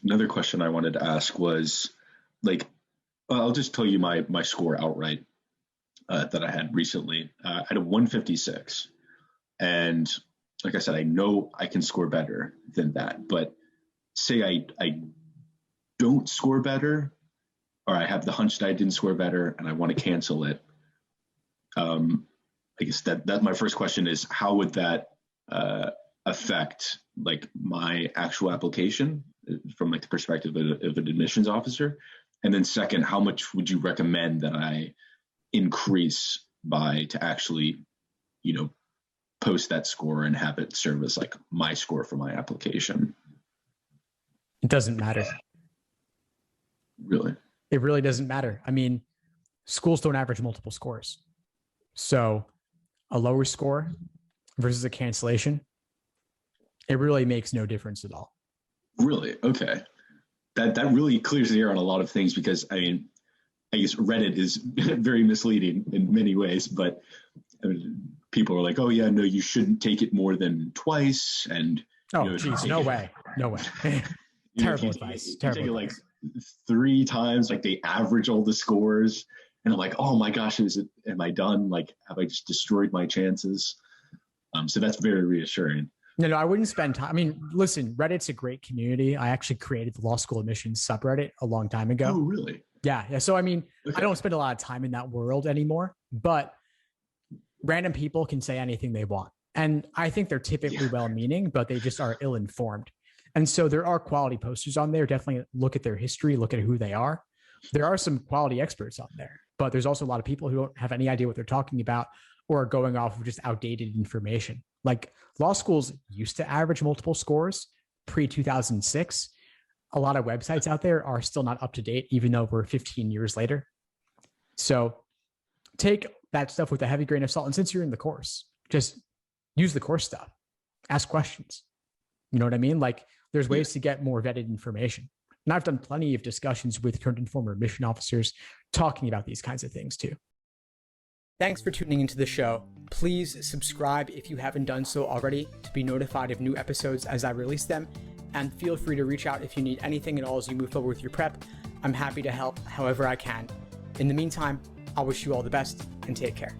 Another question I wanted to ask was like, I'll just tell you my score outright that I had recently. I had a 156, and like I said, I know I can score better than that. But say I don't score better, or I have the hunch that I didn't score better, and I want to cancel it. I guess that my first question is, how would that affect like my actual application from like the perspective of an admissions officer? And then second, how much would you recommend that I increase by to actually, post that score and have it serve as like my score for my application? It doesn't matter. Really? It really doesn't matter. I mean, schools don't average multiple scores. So a lower score versus a cancellation, it really makes no difference at all. Really? Okay. That really clears the air on a lot of things, because I mean, I guess Reddit is very misleading in many ways, but people are like, oh yeah, no, you shouldn't take it more than twice. And geez, no way. Terrible advice. Terrible take it like 3 times, like they average all the scores. And I'm like, oh my gosh, am I done? Like, have I just destroyed my chances? So that's very reassuring. No, I wouldn't spend time. I mean, listen, Reddit's a great community. I actually created the law school admissions subreddit a long time ago. Oh, really? Yeah. So, I mean, Okay. I don't spend a lot of time in that world anymore, but random people can say anything they want. And I think they're typically well-meaning, but they just are ill-informed. And so there are quality posters on there. Definitely look at their history, look at who they are. There are some quality experts on there, but there's also a lot of people who don't have any idea what they're talking about or are going off of just outdated information. Like law schools used to average multiple scores pre-2006. A lot of websites out there are still not up to date, even though we're 15 years later. So take that stuff with a heavy grain of salt. And since you're in the course, just use the course stuff, ask questions. You know what I mean? Like there's ways to get more vetted information. And I've done plenty of discussions with current and former admission officers talking about these kinds of things too. Thanks for tuning into the show. Please subscribe if you haven't done so already to be notified of new episodes as I release them. And feel free to reach out if you need anything at all as you move forward with your prep. I'm happy to help however I can. In the meantime, I'll wish you all the best and take care.